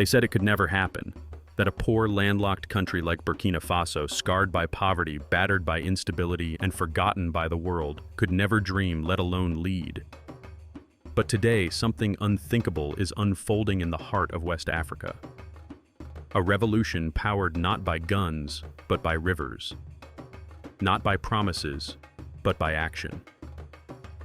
They said it could never happen, that a poor landlocked country like Burkina Faso, scarred by poverty, battered by instability, and forgotten by the world, could never dream, let alone lead. But today, something unthinkable is unfolding in the heart of West Africa. A revolution powered not by guns, but by rivers. Not by promises, but by action.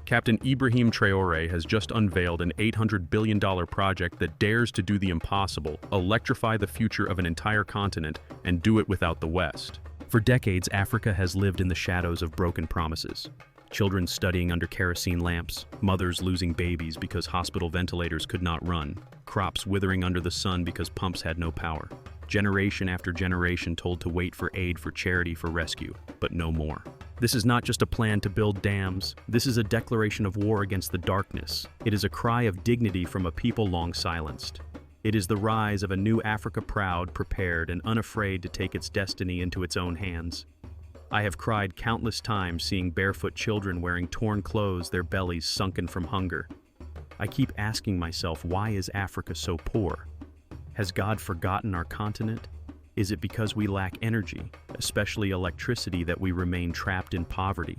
Captain Ibrahim Traore has just unveiled an $800 billion project that dares to do the impossible, electrify the future of an entire continent, and do it without the West. For decades, Africa has lived in the shadows of broken promises. Children studying under kerosene lamps, mothers losing babies because hospital ventilators could not run, crops withering under the sun because pumps had no power. Generation after generation told to wait for aid, for charity, for rescue, but no more. This is not just a plan to build dams. This is a declaration of war against the darkness. It is a cry of dignity from a people long silenced. It is the rise of a new Africa, proud, prepared, and unafraid to take its destiny into its own hands. I have cried countless times seeing barefoot children wearing torn clothes, their bellies sunken from hunger. I keep asking myself, why is Africa so poor? Has God forgotten our continent? Is it because we lack energy, especially electricity, that we remain trapped in poverty?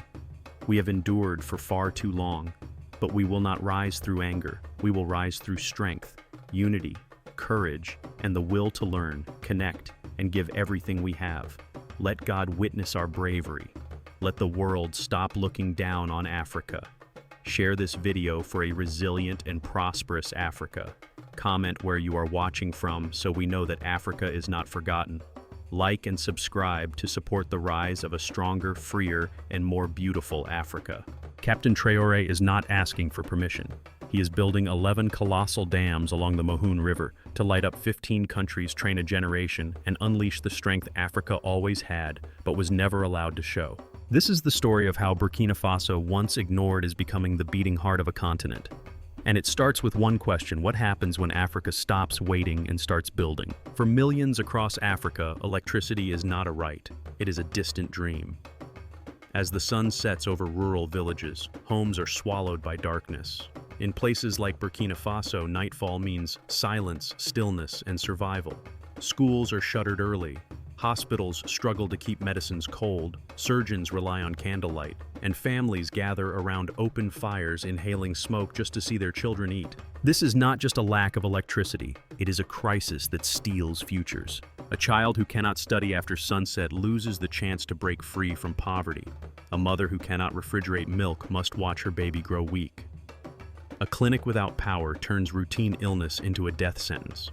We have endured for far too long, but we will not rise through anger. We will rise through strength, unity, courage, and the will to learn, connect, and give everything we have. Let God witness our bravery. Let the world stop looking down on Africa. Share this video for a resilient and prosperous Africa. Comment where you are watching from so we know that Africa is not forgotten. Like and subscribe to support the rise of a stronger, freer, and more beautiful Africa. Captain Traore is not asking for permission. He is building 11 colossal dams along the Mohune River to light up 15 countries, train a generation, and unleash the strength Africa always had, but was never allowed to show. This is the story of how Burkina Faso, once ignored, is becoming the beating heart of a continent. And it starts with one question: what happens when Africa stops waiting and starts building? For millions across Africa, electricity is not a right. It is a distant dream. As the sun sets over rural villages, homes are swallowed by darkness. In places like Burkina Faso, nightfall means silence, stillness, and survival. Schools are shuttered early. Hospitals struggle to keep medicines cold, surgeons rely on candlelight, and families gather around open fires inhaling smoke just to see their children eat. This is not just a lack of electricity, it is a crisis that steals futures. A child who cannot study after sunset loses the chance to break free from poverty. A mother who cannot refrigerate milk must watch her baby grow weak. A clinic without power turns routine illness into a death sentence.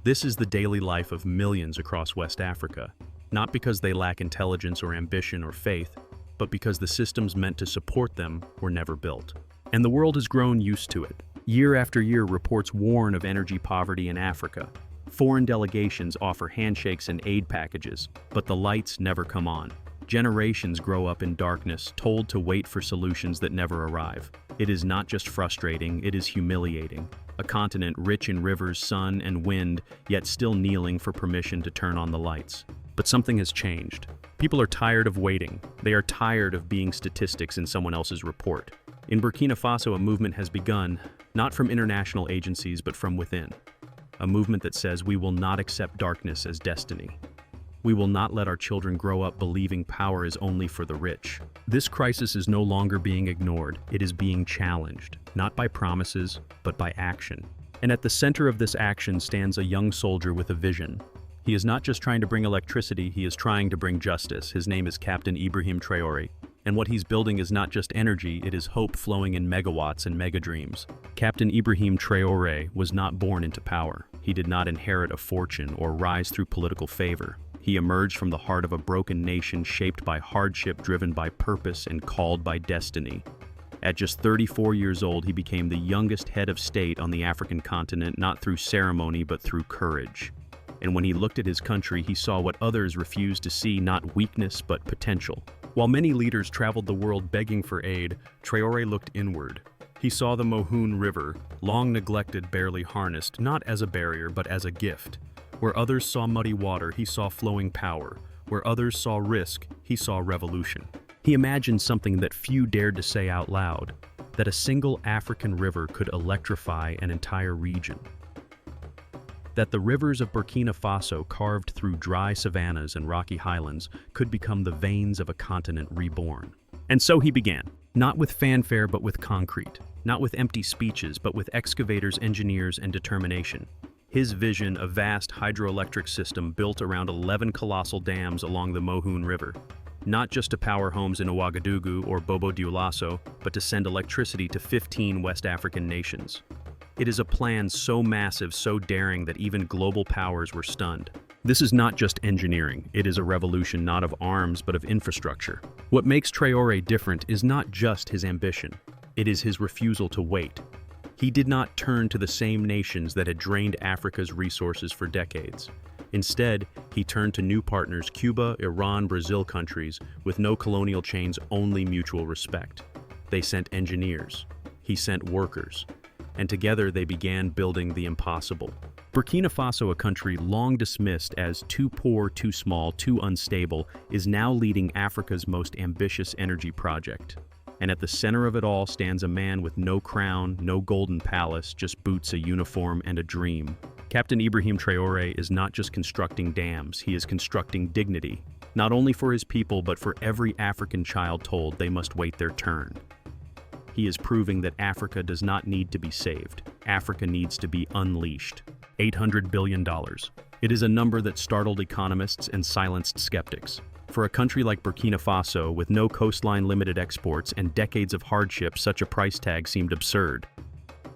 This is the daily life of millions across West Africa, not because they lack intelligence or ambition or faith, but because the systems meant to support them were never built. And the world has grown used to it. Year after year, reports warn of energy poverty in Africa. Foreign delegations offer handshakes and aid packages, but the lights never come on. Generations grow up in darkness, told to wait for solutions that never arrive. It is not just frustrating, it is humiliating. A continent rich in rivers, sun, and wind, yet still kneeling for permission to turn on the lights. But something has changed. People are tired of waiting. They are tired of being statistics in someone else's report. In Burkina Faso, a movement has begun, not from international agencies, but from within. A movement that says we will not accept darkness as destiny. We will not let our children grow up believing power is only for the rich. This crisis is no longer being ignored. It is being challenged, not by promises, but by action. And at the center of this action stands a young soldier with a vision. He is not just trying to bring electricity, he is trying to bring justice. His name is Captain Ibrahim Traore. And what he's building is not just energy, it is hope flowing in megawatts and mega dreams. Captain Ibrahim Traore was not born into power. He did not inherit a fortune or rise through political favor. He emerged from the heart of a broken nation shaped by hardship, driven by purpose, and called by destiny. At just 34 years old, he became the youngest head of state on the African continent, not through ceremony, but through courage. And when he looked at his country, he saw what others refused to see, not weakness, but potential. While many leaders traveled the world begging for aid, Traore looked inward. He saw the Mohune River, long neglected, barely harnessed, not as a barrier, but as a gift. Where others saw muddy water, he saw flowing power. Where others saw risk, he saw revolution. He imagined something that few dared to say out loud, that a single African river could electrify an entire region. that the rivers of Burkina Faso, carved through dry savannas and rocky highlands, could become the veins of a continent reborn. And so he began, not with fanfare but with concrete, not with empty speeches but with excavators, engineers, and determination. His vision, a vast hydroelectric system built around 11 colossal dams along the Mohune River, not just to power homes in Ouagadougou or Bobo Dioulasso, but to send electricity to 15 West African nations. It is a plan so massive, so daring that even global powers were stunned. This is not just engineering, it is a revolution not of arms but of infrastructure. What makes Traore different is not just his ambition, it is his refusal to wait. He did not turn to the same nations that had drained Africa's resources for decades. Instead, he turned to new partners, Cuba, Iran, Brazil, countries with no colonial chains, only mutual respect. They sent engineers. He sent workers. And together they began building the impossible. Burkina Faso, a country long dismissed as too poor, too small, too unstable, is now leading Africa's most ambitious energy project. And at the center of it all stands a man with no crown, no golden palace, just boots, a uniform, and a dream. Captain Ibrahim Traore is not just constructing dams, he is constructing dignity, not only for his people but for every African child told they must wait their turn. He is proving that Africa does not need to be saved. Africa needs to be unleashed. $800 billion. It is a number that startled economists and silenced skeptics. For a country like Burkina Faso, with no coastline, limited exports, and decades of hardship, such a price tag seemed absurd.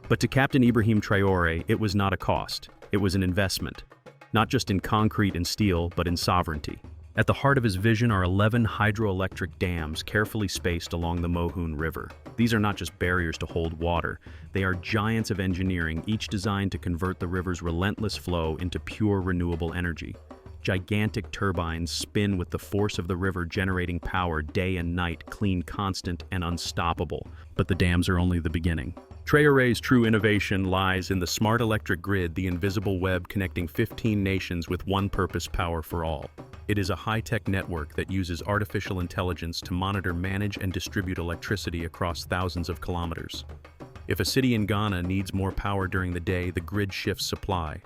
But to Captain Ibrahim Traore, it was not a cost. It was an investment. Not just in concrete and steel, but in sovereignty. At the heart of his vision are 11 hydroelectric dams carefully spaced along the Mohune River. These are not just barriers to hold water, they are giants of engineering, each designed to convert the river's relentless flow into pure renewable energy. Gigantic turbines spin with the force of the river, generating power day and night, clean, constant, and unstoppable. But the dams are only the beginning. Traore's true innovation lies in the smart electric grid, the invisible web connecting 15 nations with one purpose: power for all. It is a high-tech network that uses artificial intelligence to monitor, manage, and distribute electricity across thousands of kilometers. If a city in Ghana needs more power during the day, the grid shifts supply.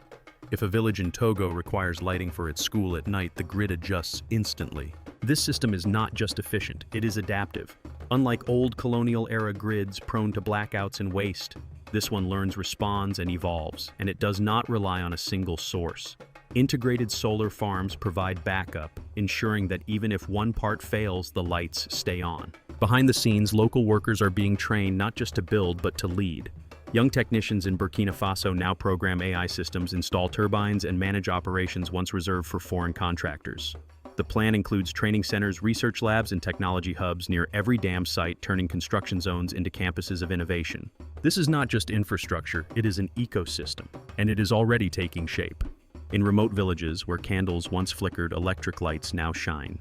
If a village in Togo requires lighting for its school at night, the grid adjusts instantly. This system is not just efficient, it is adaptive. Unlike old colonial-era grids prone to blackouts and waste, this one learns, responds, and evolves, and it does not rely on a single source. Integrated solar farms provide backup, ensuring that even if one part fails, the lights stay on. Behind the scenes, local workers are being trained not just to build, but to lead. Young technicians in Burkina Faso now program AI systems, install turbines, and manage operations once reserved for foreign contractors. The plan includes training centers, research labs, and technology hubs near every dam site, turning construction zones into campuses of innovation. This is not just infrastructure, it is an ecosystem, and it is already taking shape. In remote villages where candles once flickered, electric lights now shine.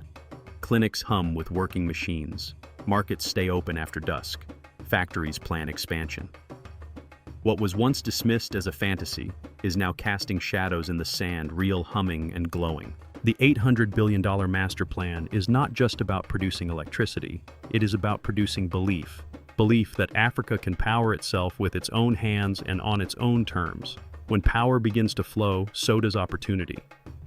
Clinics hum with working machines. Markets stay open after dusk. Factories plan expansion. What was once dismissed as a fantasy is now casting shadows in the sand, real, humming, and glowing. The $800 billion master plan is not just about producing electricity, it is about producing belief. Belief that Africa can power itself with its own hands and on its own terms. When power begins to flow, so does opportunity.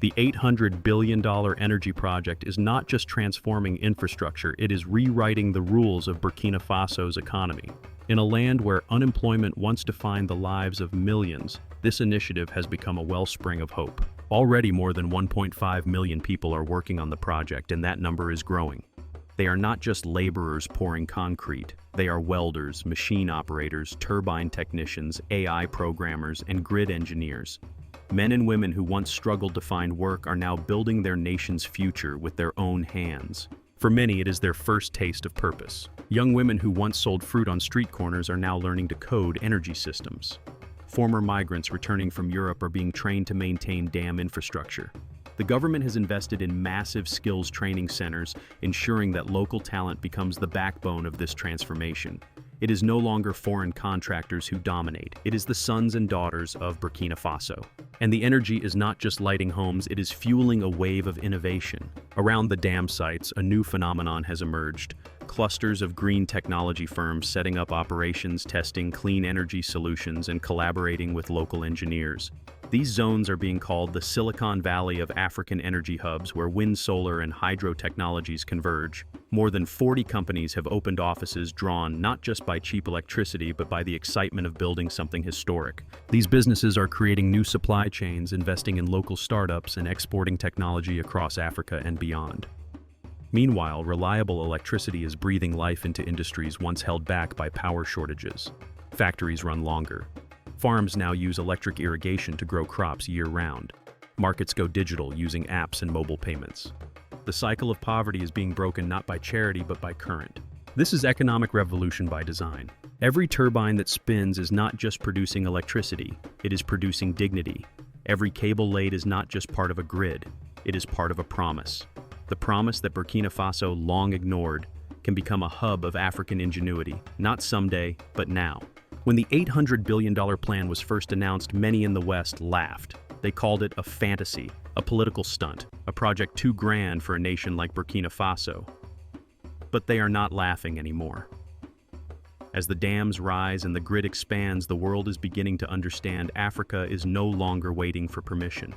The $800 billion energy project is not just transforming infrastructure, it is rewriting the rules of Burkina Faso's economy. In a land where unemployment once defined the lives of millions, this initiative has become a wellspring of hope. Already more than 1.5 million people are working on the project, and that number is growing. They are not just laborers pouring concrete, they are welders, machine operators, turbine technicians, AI programmers, and grid engineers. Men and women who once struggled to find work are now building their nation's future with their own hands. For many, it is their first taste of purpose. Young women who once sold fruit on street corners are now learning to code energy systems. Former migrants returning from Europe are being trained to maintain dam infrastructure. The government has invested in massive skills training centers, ensuring that local talent becomes the backbone of this transformation. It is no longer foreign contractors who dominate. It is the sons and daughters of Burkina Faso. And the energy is not just lighting homes, it is fueling a wave of innovation. Around the dam sites, a new phenomenon has emerged. Clusters of green technology firms setting up operations, testing clean energy solutions, and collaborating with local engineers. These zones are being called the Silicon Valley of African energy hubs, where wind, solar, and hydro technologies converge. More than 40 companies have opened offices drawn not just by cheap electricity, but by the excitement of building something historic. These businesses are creating new supply chains, investing in local startups, and exporting technology across Africa and beyond. Meanwhile, reliable electricity is breathing life into industries once held back by power shortages. Factories run longer. Farms now use electric irrigation to grow crops year-round. Markets go digital using apps and mobile payments. The cycle of poverty is being broken not by charity but by current. This is economic revolution by design. Every turbine that spins is not just producing electricity, it is producing dignity. Every cable laid is not just part of a grid, it is part of a promise. The promise that Burkina Faso long ignored can become a hub of African ingenuity, not someday, but now. When the $800 billion plan was first announced, many in the West laughed. They called it a fantasy, a political stunt, a project too grand for a nation like Burkina Faso. But they are not laughing anymore. As the dams rise and the grid expands, the world is beginning to understand Africa is no longer waiting for permission.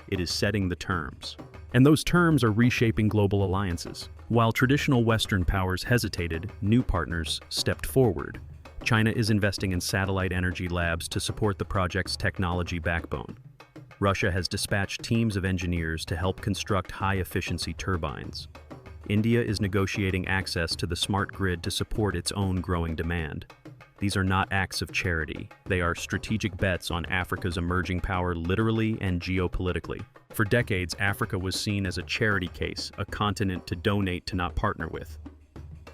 It is setting the terms. And those terms are reshaping global alliances. While traditional Western powers hesitated, new partners stepped forward. China is investing in satellite energy labs to support the project's technology backbone. Russia has dispatched teams of engineers to help construct high-efficiency turbines. India is negotiating access to the smart grid to support its own growing demand. These are not acts of charity. They are strategic bets on Africa's emerging power, literally and geopolitically. For decades, Africa was seen as a charity case, a continent to donate to not partner with.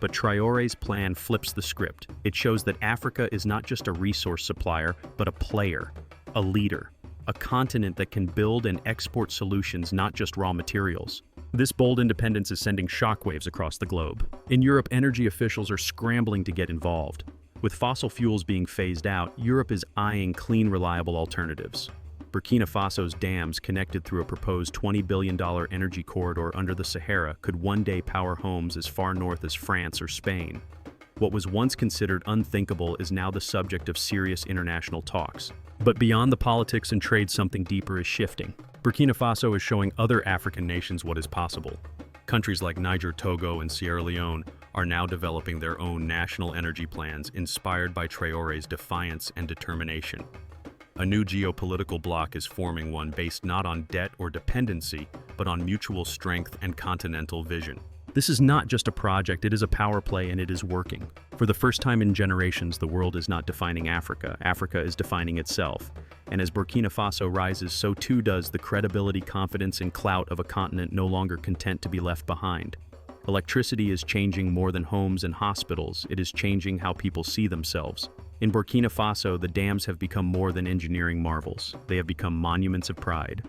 But Traore's plan flips the script. It shows that Africa is not just a resource supplier, but a player, a leader, a continent that can build and export solutions, not just raw materials. This bold independence is sending shockwaves across the globe. In Europe, energy officials are scrambling to get involved. With fossil fuels being phased out, Europe is eyeing clean, reliable alternatives. Burkina Faso's dams, connected through a proposed $20 billion energy corridor under the Sahara, could one day power homes as far north as France or Spain. What was once considered unthinkable is now the subject of serious international talks. But beyond the politics and trade, something deeper is shifting. Burkina Faso is showing other African nations what is possible. Countries like Niger, Togo, and Sierra Leone are now developing their own national energy plans inspired by Traore's defiance and determination. A new geopolitical bloc is forming, one based not on debt or dependency, but on mutual strength and continental vision. This is not just a project, it is a power play, and it is working. For the first time in generations, the world is not defining Africa. Africa is defining itself. And as Burkina Faso rises, so too does the credibility, confidence, and clout of a continent no longer content to be left behind. Electricity is changing more than homes and hospitals. It is changing how people see themselves. In Burkina Faso, the dams have become more than engineering marvels. They have become monuments of pride.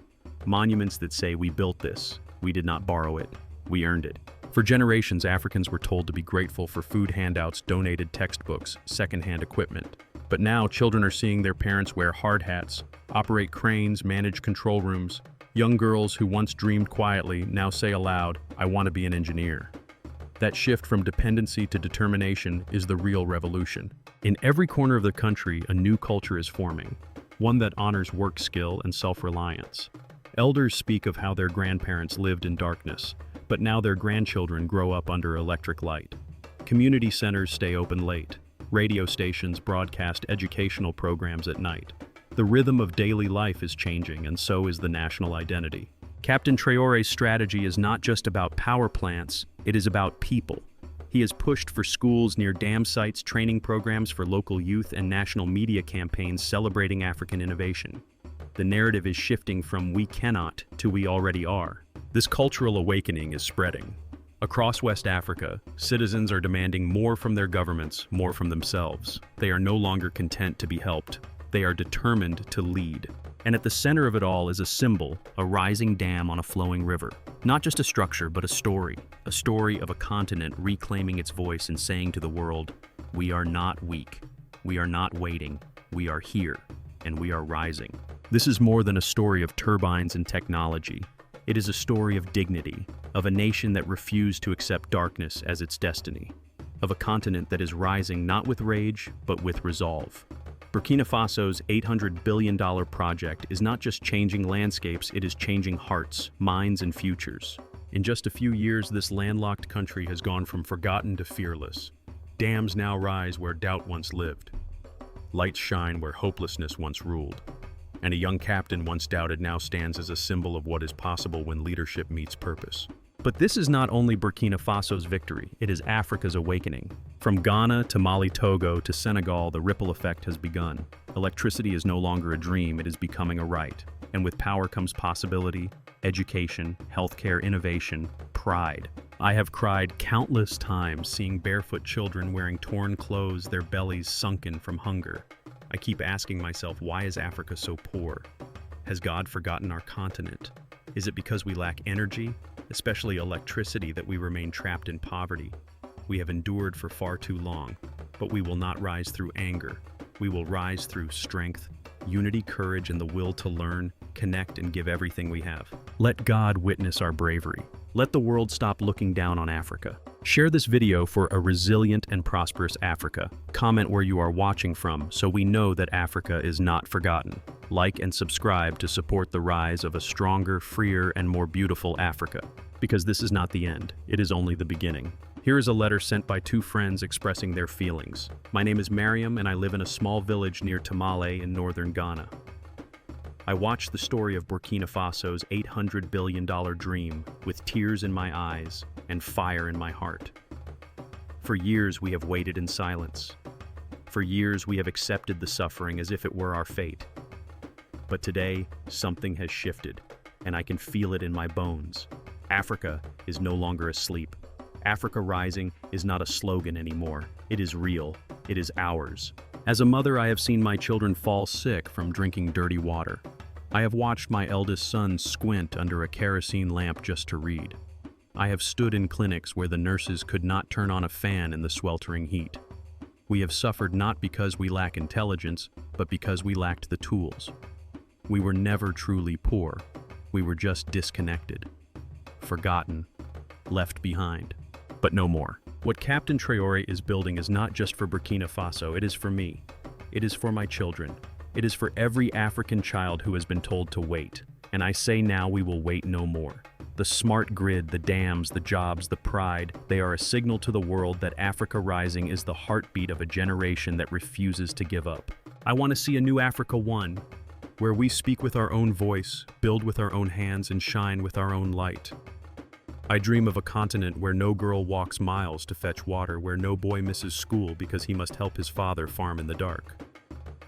Monuments that say, we built this, we did not borrow it, we earned it. For generations, Africans were told to be grateful for food handouts, donated textbooks, secondhand equipment. But now, children are seeing their parents wear hard hats, operate cranes, manage control rooms. Young girls who once dreamed quietly now say aloud, I want to be an engineer. That shift from dependency to determination is the real revolution. In every corner of the country, a new culture is forming, one that honors work skill and self-reliance. Elders speak of how their grandparents lived in darkness, but now their grandchildren grow up under electric light. Community centers stay open late. Radio stations broadcast educational programs at night. The rhythm of daily life is changing, and so is the national identity. Captain Traore's strategy is not just about power plants, it is about people. He has pushed for schools near dam sites, training programs for local youth, and national media campaigns celebrating African innovation. The narrative is shifting from we cannot to we already are. This cultural awakening is spreading. Across West Africa, citizens are demanding more from their governments, more from themselves. They are no longer content to be helped. They are determined to lead. And at the center of it all is a symbol, a rising dam on a flowing river. Not just a structure, but a story of a continent reclaiming its voice and saying to the world, we are not weak, we are not waiting, we are here, and we are rising. This is more than a story of turbines and technology. It is a story of dignity, of a nation that refused to accept darkness as its destiny, of a continent that is rising not with rage, but with resolve. Burkina Faso's $800 billion project is not just changing landscapes, it is changing hearts, minds, and futures. In just a few years, this landlocked country has gone from forgotten to fearless. Dams now rise where doubt once lived. Lights shine where hopelessness once ruled. And a young captain once doubted now stands as a symbol of what is possible when leadership meets purpose. But this is not only Burkina Faso's victory, it is Africa's awakening. From Ghana to Mali, Togo to Senegal, the ripple effect has begun. Electricity is no longer a dream, it is becoming a right. And with power comes possibility, education, healthcare, innovation, pride. I have cried countless times seeing barefoot children wearing torn clothes, their bellies sunken from hunger. I keep asking myself, why is Africa so poor? Has God forgotten our continent? Is it because we lack energy, especially electricity, that we remain trapped in poverty? We have endured for far too long, but we will not rise through anger. We will rise through strength, unity, courage, and the will to learn, connect, and give everything we have. Let God witness our bravery. Let the world stop looking down on Africa. Share this video for a resilient and prosperous Africa. Comment where you are watching from so we know that Africa is not forgotten. Like and subscribe to support the rise of a stronger, freer, and more beautiful Africa. Because this is not the end, it is only the beginning. Here is a letter sent by two friends expressing their feelings. My name is Mariam and I live in a small village near Tamale in northern Ghana. I watched the story of Burkina Faso's $800 billion dream with tears in my eyes and fire in my heart. For years we have waited in silence. For years we have accepted the suffering as if it were our fate. But today, something has shifted, and I can feel it in my bones. Africa is no longer asleep. Africa Rising is not a slogan anymore. It is real. It is ours. As a mother, I have seen my children fall sick from drinking dirty water. I have watched my eldest son squint under a kerosene lamp just to read. I have stood in clinics where the nurses could not turn on a fan in the sweltering heat. We have suffered not because we lack intelligence, but because we lacked the tools. We were never truly poor. We were just disconnected, forgotten, left behind. But no more. What Captain Traore is building is not just for Burkina Faso, it is for me. It is for my children. It is for every African child who has been told to wait. And I say now we will wait no more. The smart grid, the dams, the jobs, the pride, they are a signal to the world that Africa Rising is the heartbeat of a generation that refuses to give up. I want to see a new Africa One, where we speak with our own voice, build with our own hands, and shine with our own light. I dream of a continent where no girl walks miles to fetch water, where no boy misses school because he must help his father farm in the dark.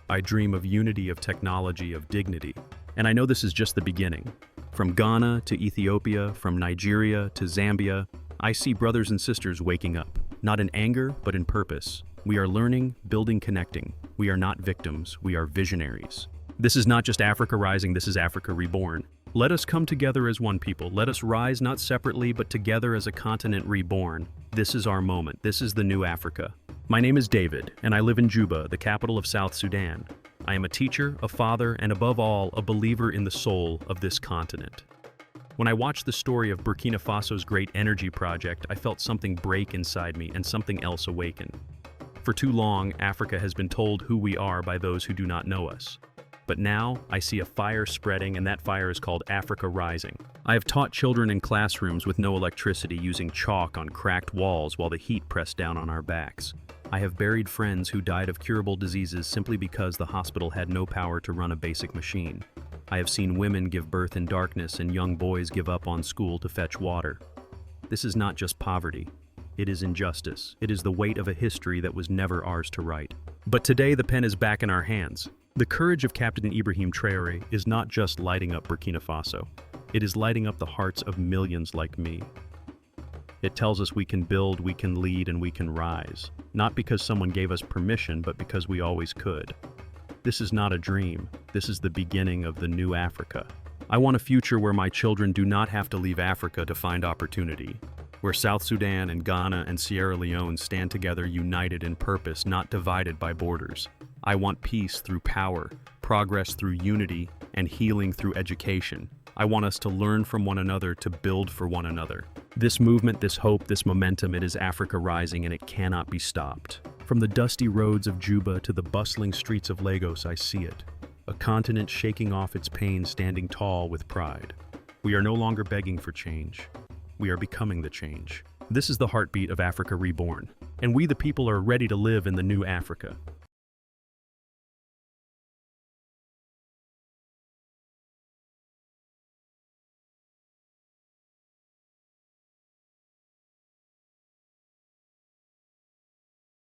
I dream of unity, of technology, of dignity. And I know this is just the beginning. From Ghana to Ethiopia, from Nigeria to Zambia, I see brothers and sisters waking up, not in anger, but in purpose. We are learning, building, connecting. We are not victims, we are visionaries. This is not just Africa Rising, this is Africa Reborn. Let us come together as one people. Let us rise not separately, but together as a continent reborn. This is our moment. This is the new Africa. My name is David, and I live in Juba, the capital of South Sudan. I am a teacher, a father, and above all, a believer in the soul of this continent. When I watched the story of Burkina Faso's great energy project, I felt something break inside me and something else awaken. For too long, Africa has been told who we are by those who do not know us. But now, I see a fire spreading, and that fire is called Africa Rising. I have taught children in classrooms with no electricity using chalk on cracked walls while the heat pressed down on our backs. I have buried friends who died of curable diseases simply because the hospital had no power to run a basic machine. I have seen women give birth in darkness and young boys give up on school to fetch water. This is not just poverty. It is injustice. It is the weight of a history that was never ours to write. But today the pen is back in our hands. The courage of Captain Ibrahim Traore is not just lighting up Burkina Faso. It is lighting up the hearts of millions like me. It tells us we can build, we can lead, and we can rise. Not because someone gave us permission, but because we always could. This is not a dream. This is the beginning of the new Africa. I want a future where my children do not have to leave Africa to find opportunity. Where South Sudan and Ghana and Sierra Leone stand together united in purpose, not divided by borders. I want peace through power, progress through unity, and healing through education. I want us to learn from one another, to build for one another. This movement, this hope, this momentum, it is Africa Rising, and it cannot be stopped. From the dusty roads of Juba to the bustling streets of Lagos, I see it. A continent shaking off its pain, standing tall with pride. We are no longer begging for change. We are becoming the change. This is the heartbeat of Africa reborn. And we the people are ready to live in the new Africa.